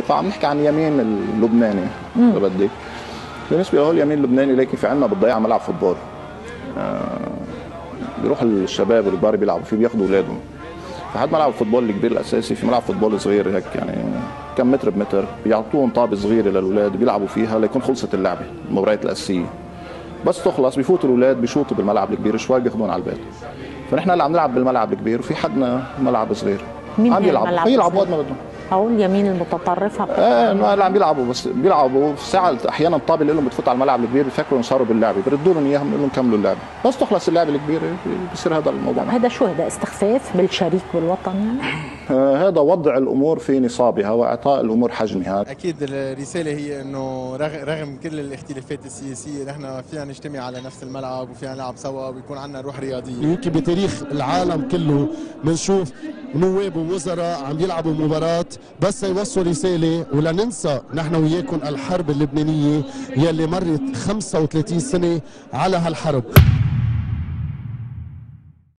فعم نحكي عن يمين اللبناني اذا بدك. بالنسبه له اليمين اللبناني ليكي في عندنا بالضيعه ملعب فوتبول. بيروح الشباب والكبار بيلعبوا فيه بياخذوا اولادهم. فحد ملعب الفوتبول الكبير الاساسي في ملعب فوتبول صغير هيك يعني كم متر بمتر، بيعطوهم طابه صغيره للاولاد بيلعبوا فيها ليكون خلصت اللعبه المباريات الاساسيه. بس تخلص بيفوتوا الاولاد بيشوطوا بالملعب الكبير شوي بياخذون على البيت. فنحن هلا عم نلعب بالملعب الكبير وفي حدنا ملعب صغير. مين عم يلعبوا يلعبوا وقت ما بدهم. او اليمين المتطرفه لا عم بيلعبوا بس بيلعبوا في ساعه احيانا الطابه اللي لهم بتفوت على الملعب الكبير بيفكروا صاروا باللعبه بردوا لهم اياهم انهم كملوا اللعبه. بس تخلص اللعبه الكبيره بصير هذا الموضوع. هذا شو هذا استخفاف بالشريك والوطن يعني؟ هذا وضع الامور في نصابها واعطاء الامور حجمها. اكيد الرساله هي انه رغم كل الاختلافات السياسيه نحن فينا نجتمع على نفس الملعب وفينا نلعب سوا ويكون عندنا روح رياضيه. يمكن بتاريخ العالم كله بنشوف نواب ووزراء عم يلعبوا مباراه بس يوصلوا رساله، ولا ننسى نحن وياكم الحرب اللبنانيه يلي مرت 35 سنه على هالحرب.